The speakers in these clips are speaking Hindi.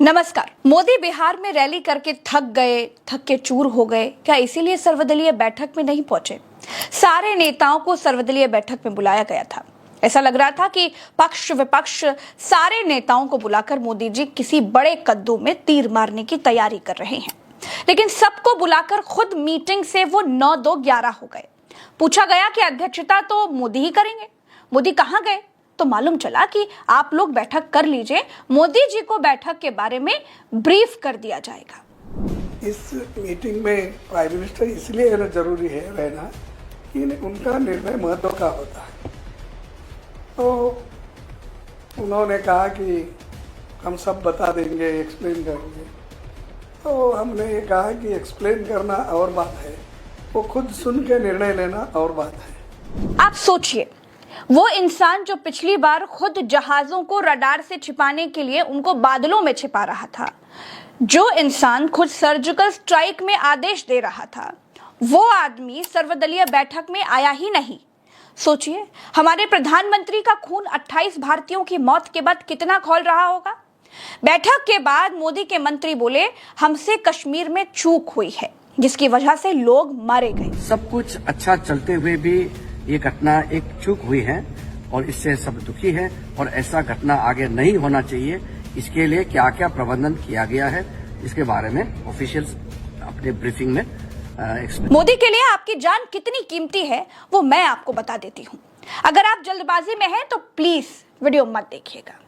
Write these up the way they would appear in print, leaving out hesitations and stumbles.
नमस्कार। मोदी बिहार में रैली करके थक के चूर हो गए क्या? इसीलिए सर्वदलीय बैठक में नहीं पहुंचे? सारे नेताओं को सर्वदलीय बैठक में बुलाया गया था। ऐसा लग रहा था कि पक्ष विपक्ष सारे नेताओं को बुलाकर मोदी जी किसी बड़े कद्दू में तीर मारने की तैयारी कर रहे हैं, लेकिन सबको बुलाकर खुद मीटिंग से वो 9-2-11 हो गए। पूछा गया कि अध्यक्षता तो मोदी ही करेंगे। मोदी कहाँ गए? तो मालूम चला कि आप लोग बैठक कर लीजिए, मोदी जी को बैठक के बारे में ब्रीफ कर दिया जाएगा। इस मीटिंग में प्राइम मिनिस्टर इसलिए रहना जरूरी है कि उनका निर्णय महत्व का होता है। तो उन्होंने कहा कि हम सब बता देंगे, एक्सप्लेन करेंगे। तो हमने ये कहा कि एक्सप्लेन करना और बात है, वो खुद सुन के निर्णय लेना और बात है। आप सोचिए, वो इंसान जो पिछली बार खुद जहाजों को रडार से छिपाने के लिए उनको बादलों में छिपा रहा था, जो इंसान खुद सर्जिकल स्ट्राइक में आदेश दे रहा था, वो आदमी सर्वदलीय बैठक में आया ही नहीं। सोचिए, हमारे प्रधानमंत्री का खून 28 भारतीयों की मौत के बाद कितना खौल रहा होगा। बैठक के बाद मोदी के मंत्री बोले, हमसे कश्मीर में चूक हुई है जिसकी वजह से लोग मारे गए। सब कुछ अच्छा चलते हुए भी ये घटना एक चूक हुई है और इससे सब दुखी है और ऐसा घटना आगे नहीं होना चाहिए। इसके लिए क्या क्या प्रबंधन किया गया है इसके बारे में ऑफिशियल्स अपने ब्रीफिंग में एक्सप्लेन। मोदी के लिए आपकी जान कितनी कीमती है वो मैं आपको बता देती हूँ। अगर आप जल्दबाजी में हैं तो प्लीज वीडियो मत देखिएगा।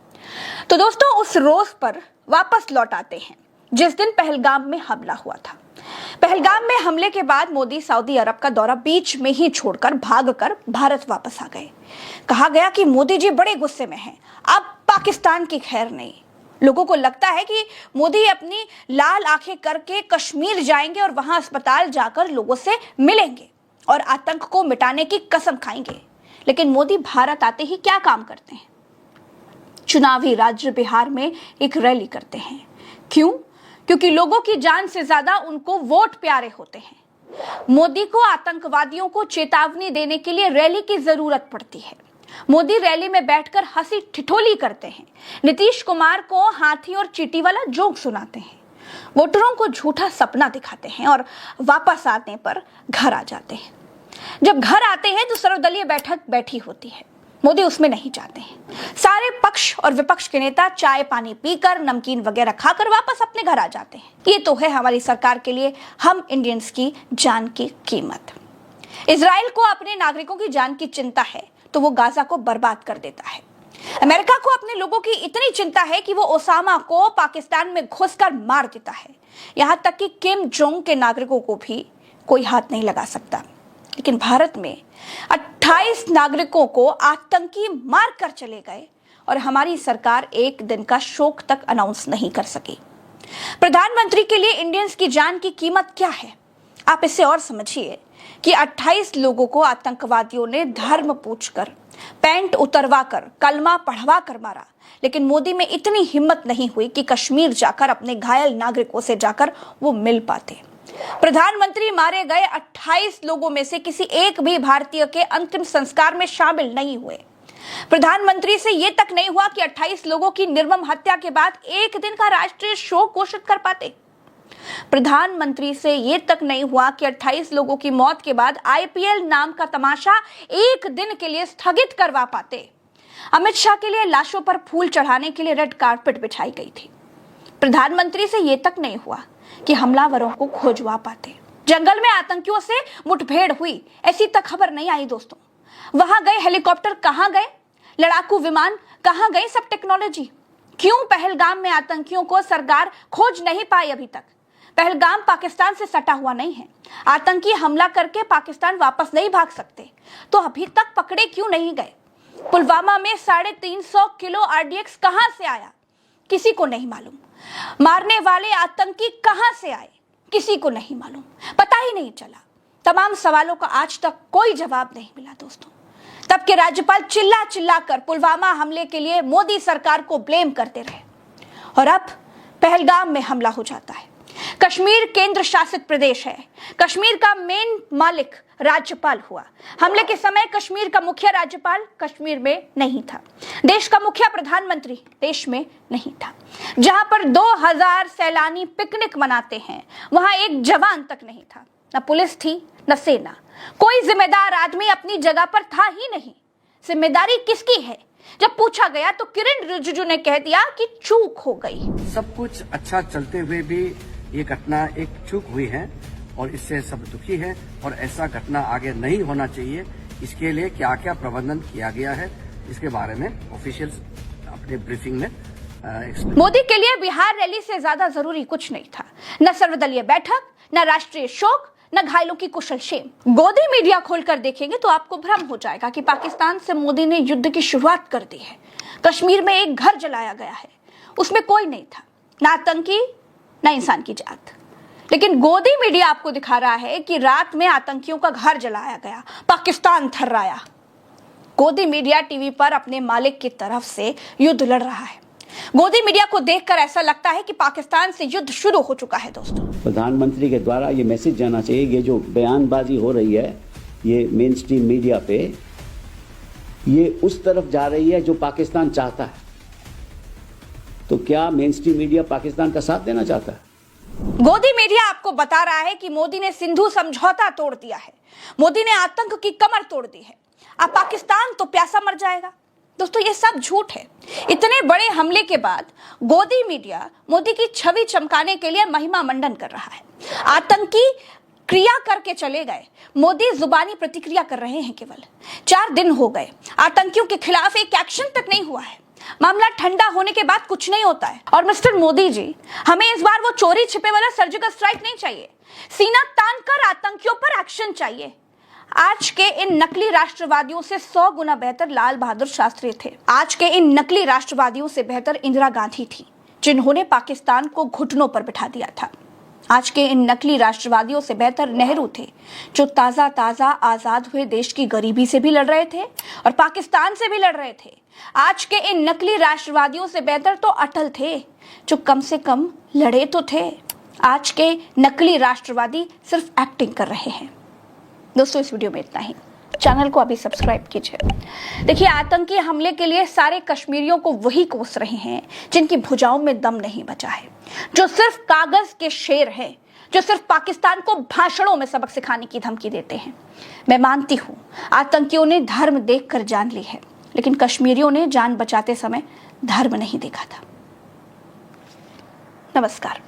तो दोस्तों, उस रोज पर वापस लौट आते हैं जिस दिन पहलगाम में हमला हुआ था। पहलगाम में हमले के बाद मोदी सऊदी अरब का दौरा बीच में ही छोड़कर भागकर भारत वापस आ गए। कहा गया कि मोदी जी बड़े गुस्से में हैं, अब पाकिस्तान की खैर नहीं। लोगों को लगता है कि मोदी अपनी लाल आंखें करके कश्मीर जाएंगे और वहां अस्पताल जाकर लोगों से मिलेंगे और आतंक को मिटाने की कसम खाएंगे। लेकिन मोदी भारत आते ही क्या काम करते हैं? चुनावी राज्य बिहार में एक रैली करते हैं। क्यों? क्योंकि लोगों की जान से ज्यादा उनको वोट प्यारे होते हैं। मोदी को आतंकवादियों को चेतावनी देने के लिए रैली की जरूरत पड़ती है। मोदी रैली में बैठकर हंसी ठिठोली करते हैं, नीतीश कुमार को हाथी और चींटी वाला जोक सुनाते हैं, वोटरों को झूठा सपना दिखाते हैं और वापस आने पर घर आ जाते हैं। जब घर आते हैं तो सर्वदलीय बैठक बैठी होती है, मोदी उसमें नहीं जाते हैं। सारे पक्ष और विपक्ष के नेता चाय पानी पीकर, नमकीन वगैरह खाकर वापस अपने घर आ जाते हैं। ये तो है हमारी सरकार के लिए हम इंडियंस की जान की कीमत। इजराइल को अपने नागरिकों की जान की चिंता है तो वो गाजा को बर्बाद कर देता है। अमेरिका को अपने लोगों की इतनी चिंता है कि वो ओसामा को पाकिस्तान में घुसकर मार देता है। यहाँ तक कि किम जोंग के नागरिकों को भी कोई हाथ नहीं लगा सकता। लेकिन भारत में 28 नागरिकों को आतंकी मार कर चले गए और हमारी सरकार एक दिन का शोक तक अनाउंस नहीं कर सकी। प्रधानमंत्री के लिए इंडियंस की जान की कीमत क्या है? आप इसे और समझिए कि 28 लोगों को आतंकवादियों ने धर्म पूछकर, पैंट उतरवाकर, कलमा पढ़वाकर मारा। लेकिन मोदी में इतनी हिम्मत नहीं हुई कि कश्मीर जाकर अपने घायल नागरिकों से जाकर वो मिल पाते। प्रधानमंत्री मारे गए 28 लोगों में से किसी एक भी भारतीय के अंतिम संस्कार में शामिल नहीं हुए। प्रधानमंत्री से यह तक नहीं हुआ कि 28 लोगों की निर्मम हत्या के बाद एक दिन का राष्ट्रीय शोक घोषित कर पाते। प्रधानमंत्री से यह तक नहीं हुआ कि 28 लोगों की मौत के बाद आईपीएल नाम का तमाशा एक दिन के लिए स्थगित करवा पाते। अमित शाह के लिए लाशों पर फूल चढ़ाने के लिए रेड कारपेट बिछाई गई थी। प्रधानमंत्री से यह तक नहीं हुआ कि हमलावरों को खोजवा पाते। जंगल में आतंकियों से मुठभेड़ हुई, ऐसी तक खबर नहीं आई दोस्तों। वहां गए हेलीकॉप्टर कहां गए? लड़ाकू विमान कहां गए? सब टेक्नोलॉजी। क्यों पहलगाम में आतंकियों को सरकार खोज नहीं पाई अभी तक? पहलगाम पाकिस्तान से सटा हुआ नहीं है। आतंकी हमला करके पाकिस्तान वापस नहीं भाग सकते, तो अभी तक पकड़े क्यों नहीं गए? पुलवामा में 350 किलो आरडीएक्स कहां से आया? किसी को नहीं मालूम। मारने वाले आतंकी कहां से आए? किसी को नहीं मालूम, पता ही नहीं चला। तमाम सवालों का आज तक कोई जवाब नहीं मिला दोस्तों। तब के राज्यपाल चिल्ला चिल्ला कर पुलवामा हमले के लिए मोदी सरकार को ब्लेम करते रहे और अब पहलगाम में हमला हो जाता है। कश्मीर केंद्र शासित प्रदेश है। कश्मीर का मेन मालिक राज्यपाल हुआ। हमले के समय कश्मीर का मुखिया राज्यपाल कश्मीर में नहीं था। देश का मुखिया प्रधानमंत्री देश में नहीं था। जहां पर 2000 सैलानी पिकनिक मनाते हैं, वहां एक जवान तक नहीं था। न पुलिस थी न सेना, कोई जिम्मेदार आदमी अपनी जगह पर था ही नहीं। जिम्मेदारी किसकी है? जब पूछा गया तो किरण रिजिजू ने कह दिया कि चूक हो गई। सब कुछ अच्छा चलते हुए भी ये घटना एक चूक हुई है और इससे सब दुखी है और ऐसा घटना आगे नहीं होना चाहिए। इसके लिए क्या क्या प्रबंधन किया गया है इसके बारे में ऑफिशियल अपने ब्रीफिंग में एक्सप्लेन। मोदी के लिए बिहार रैली से ज्यादा जरूरी कुछ नहीं था। न सर्वदलीय बैठक, न राष्ट्रीय शोक, न घायलों की कुशल क्षेम। गोदी मीडिया खोलकर देखेंगे तो आपको भ्रम हो जाएगा कि पाकिस्तान से मोदी ने युद्ध की शुरुआत कर दी है। कश्मीर में एक घर जलाया गया है, उसमें कोई नहीं था, ना आतंकी ना इंसान की जात। लेकिन गोदी मीडिया आपको दिखा रहा है कि रात में आतंकियों का घर जलाया गया, पाकिस्तान थर्राया। गोदी मीडिया टीवी पर अपने मालिक की तरफ से युद्ध लड़ रहा है। गोदी मीडिया को देखकर ऐसा लगता है कि पाकिस्तान से युद्ध शुरू हो चुका है। दोस्तों, प्रधानमंत्री के द्वारा ये मैसेज जाना चाहिए, ये जो बयानबाजी हो रही है ये मेन स्ट्रीम मीडिया पे, ये उस तरफ जा रही है जो पाकिस्तान चाहता है। तो क्या मेन स्ट्रीम मीडिया पाकिस्तान का साथ देना चाहता है? गोदी मीडिया आपको बता रहा है कि मोदी ने सिंधु समझौता तोड़ दिया है, मोदी ने आतंक की कमर तोड़ दी है, अब पाकिस्तान तो प्यासा मर जाएगा। दोस्तों, ये सब झूठ है। इतने बड़े हमले के बाद गोदी मीडिया मोदी की छवि चमकाने के लिए महिमा मंडन कर रहा है। आतंकी क्रिया करके चले गए, मोदी जुबानी प्रतिक्रिया कर रहे हैं। केवल 4 दिन हो गए, आतंकियों के खिलाफ एक एक्शन तक नहीं हुआ है। मामला ठंडा होने के बाद कुछ नहीं होता है। और मिस्टर मोदी जी, हमें इस बार वो चोरी छिपे वाला सर्जिकल स्ट्राइक नहीं चाहिए, सीना तान कर आतंकियों पर एक्शन चाहिए। आज के इन नकली राष्ट्रवादियों से 100 गुना बेहतर लाल बहादुर शास्त्री थे। आज के इन नकली राष्ट्रवादियों से बेहतर इंदिरा गांधी थी, जिन्होंने पाकिस्तान को घुटनों पर बिठा दिया था। आज के इन नकली राष्ट्रवादियों से बेहतर नेहरू थे, जो ताजा ताजा आजाद हुए देश की गरीबी से भी लड़ रहे थे और पाकिस्तान से भी लड़ रहे थे। आज के इन नकली राष्ट्रवादियों से बेहतर तो अटल थे, जो कम से कम लड़े तो थे। आज के नकली राष्ट्रवादी सिर्फ एक्टिंग कर रहे हैं। दोस्तों, इस वीडियो में इतना ही। चैनल को अभी सब्सक्राइब कीजिए। देखिए, आतंकी हमले के लिए सारे कश्मीरियों को वही कोस रहे हैं जिनकी भुजाओं में दम नहीं बचा है, जो सिर्फ कागज के शेर हैं, जो सिर्फ पाकिस्तान को भाषणों में सबक सिखाने की धमकी देते हैं। मैं मानती हूँ आतंकियों ने धर्म देखकर जान ली है, लेकिन कश्मीरियों ने जान बचाते समय धर्म नहीं देखा था। नमस्कार।